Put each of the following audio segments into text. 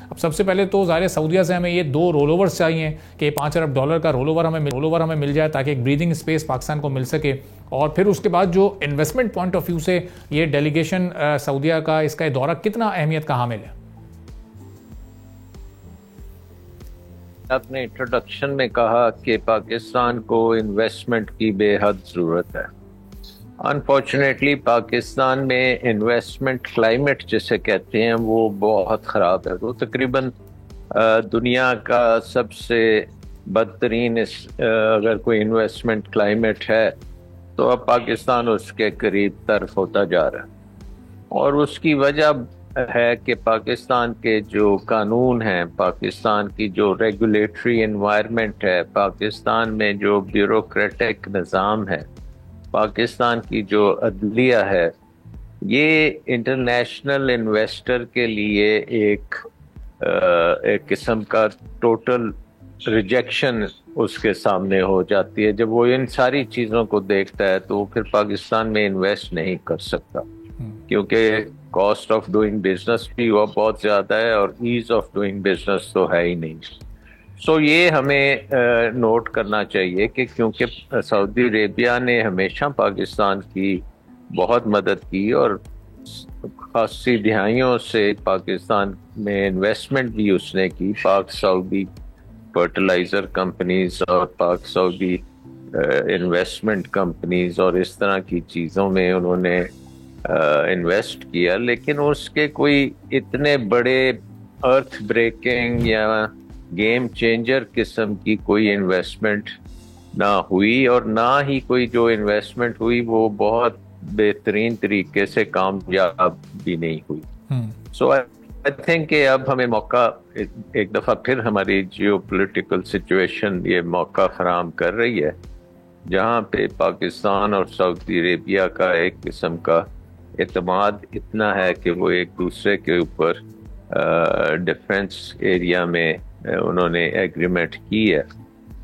اب سب سے پہلے تو ظاہر سعودیہ سے ہمیں یہ 2 رول اوورس چاہیے کہ $5 ارب کا رول اوور ہمیں مل جائے تاکہ ایک بریدنگ اسپیس پاکستان کو مل سکے, اور پھر اس کے بعد جو انویسٹمنٹ پوائنٹ آف ویو سے یہ ڈیلیگیشن سعودیہ کا, اس کا دورہ کتنا اہمیت کا حامل ہے؟ آپ نے انٹروڈکشن میں کہا کہ پاکستان کو انویسٹمنٹ کی بے حد ضرورت ہے. انفارچونیٹلی پاکستان میں انویسٹمنٹ کلائمیٹ جسے کہتے ہیں وہ بہت خراب ہے. وہ تقریباً دنیا کا سب سے بدترین اگر کوئی انویسٹمنٹ کلائمیٹ ہے تو اب پاکستان اس کے قریب طرف ہوتا جا رہا ہے. اور اس کی وجہ ہے کہ پاکستان کے جو قانون ہیں, پاکستان کی جو ریگولیٹری انوائرمنٹ ہے, پاکستان میں جو بیوروکریٹک نظام ہے, پاکستان کی جو عدلیہ ہے, یہ انٹرنیشنل انویسٹر کے لیے ایک قسم کا ٹوٹل ریجیکشن اس کے سامنے ہو جاتی ہے. جب وہ ان ساری چیزوں کو دیکھتا ہے تو وہ پھر پاکستان میں انویسٹ نہیں کر سکتا, کیونکہ کاسٹ آف ڈوئنگ بزنس بھی وہ بہت زیادہ ہے اور ایز آف ڈوئنگ بزنس تو ہے ہی نہیں. سو یہ ہمیں نوٹ کرنا چاہیے کہ کیونکہ سعودی عربیہ نے ہمیشہ پاکستان کی بہت مدد کی اور خاصی دہائیوں سے پاکستان میں انویسٹمنٹ بھی اس نے کی. پاک سعودی فرٹیلائزر کمپنیز اور پاک سعودی انویسٹمنٹ کمپنیز اور اس طرح کی چیزوں میں انہوں نے انویسٹ کیا, لیکن اس کے کوئی اتنے بڑے ارتھ بریکنگ یا گیم چینجر قسم کی کوئی انویسٹمنٹ نہ ہوئی, اور نہ ہی کوئی جو انویسٹمنٹ ہوئی وہ بہت بہترین طریقے سے کامیاب بھی نہیں ہوئی. سو آئی تھنک کہ اب ہمیں موقع, ایک دفعہ پھر ہماری جیو پولیٹیکل سچویشن یہ موقع فراہم کر رہی ہے جہاں پہ پاکستان اور سعودی عربیہ کا ایک قسم کا اعتماد اتنا ہے کہ وہ ایک دوسرے کے اوپر ڈیفنس ایریا میں انہوں نے ایگریمنٹ کی ہے,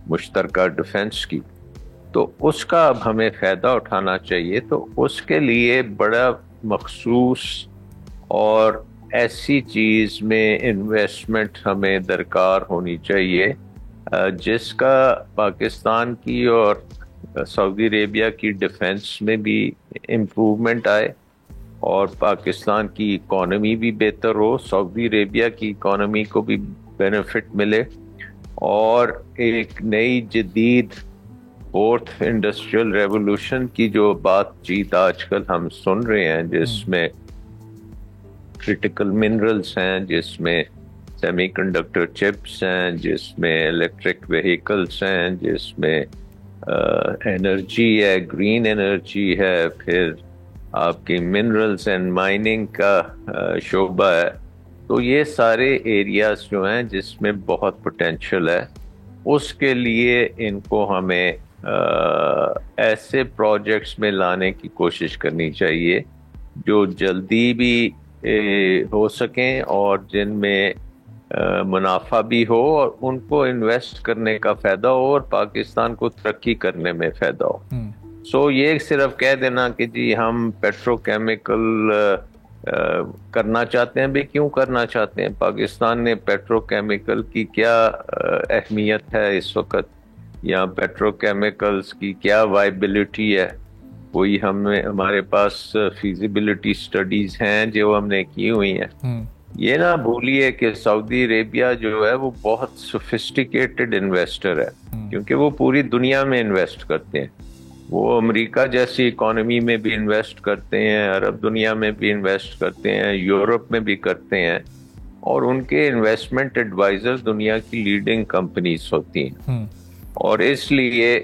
مشترکہ ڈیفنس کی, تو اس کا اب ہمیں فائدہ اٹھانا چاہیے. تو اس کے لیے بڑا مخصوص اور ایسی چیز میں انویسٹمنٹ ہمیں درکار ہونی چاہیے جس کا پاکستان کی اور سعودی عربیہ کی ڈیفنس میں بھی امپروومنٹ آئے اور پاکستان کی اکانومی بھی بہتر ہو, سعودی عربیہ کی اکانومی کو بھی بینیفٹ ملے, اور ایک نئی جدید فورتھ انڈسٹریل ریولوشن کی جو بات چیت آج کل ہم سن رہے ہیں, جس میں کرٹیکل منرلز ہیں, جس میں سیمی کنڈکٹر چپس ہیں, جس میں الیکٹرک وہیکلس ہیں, جس میں انرجی ہے, گرین انرجی ہے, پھر آپ کی منرلز اینڈ مائننگ کا شعبہ ہے. تو یہ سارے ایریاز جو ہیں جس میں بہت پوٹینشل ہے, اس کے لیے ان کو ہمیں ایسے پروجیکٹس میں لانے کی کوشش کرنی چاہیے جو جلدی بھی ہو سکیں اور جن میں منافع بھی ہو اور ان کو انویسٹ کرنے کا فائدہ ہو اور پاکستان کو ترقی کرنے میں فائدہ ہو. سو یہ صرف کہہ دینا کہ جی ہم پیٹرو کیمیکل کرنا چاہتے ہیں, بھی کیوں کرنا چاہتے ہیں؟ پاکستان نے پیٹرو کیمیکل کی کیا اہمیت ہے اس وقت, یا پیٹرو کیمیکلز کی کیا وائبلٹی ہے؟ کوئی ہمارے پاس فیزیبلٹی سٹڈیز ہیں جو ہم نے کی ہوئی ہیں. یہ نہ بھولیے کہ سعودی عربیہ جو ہے وہ بہت سوفسٹیکیٹڈ انویسٹر ہے, کیونکہ وہ پوری دنیا میں انویسٹ کرتے ہیں. وہ امریکہ جیسی اکانومی میں بھی انویسٹ کرتے ہیں, عرب دنیا میں بھی انویسٹ کرتے ہیں, یورپ میں بھی کرتے ہیں, اور ان کے انویسٹمنٹ ایڈوائزر دنیا کی لیڈنگ کمپنیز ہوتی ہیں. اور اس لیے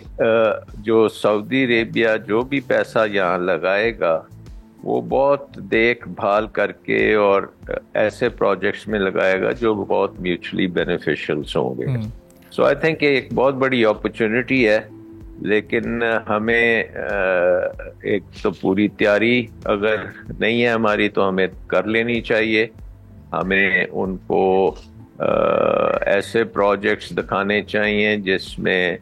جو سعودی عربیہ جو بھی پیسہ یہاں لگائے گا وہ بہت دیکھ بھال کر کے اور ایسے پروجیکٹس میں لگائے گا جو بہت میوچلی بینیفیشلس ہوں گے. سو آئی تھنک ایک بہت بڑی اپرچونٹی ہے, لیکن ہمیں ایک تو پوری تیاری اگر نہیں ہے ہماری تو ہمیں کر لینی چاہیے. ہمیں ان کو ایسے پروجیکٹس دکھانے چاہیے جس میں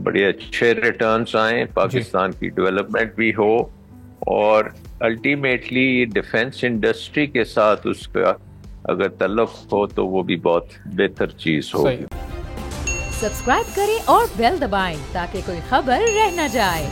بڑے اچھے ریٹرنز آئیں, پاکستان کی ڈیولپمنٹ بھی ہو, اور الٹیمیٹلی ڈیفنس انڈسٹری کے ساتھ اس کا اگر تعلق ہو تو وہ بھی بہت بہتر چیز ہوگی. سبسکرائب کریں اور بیل دبائیں تاکہ کوئی خبر رہ نہ جائے.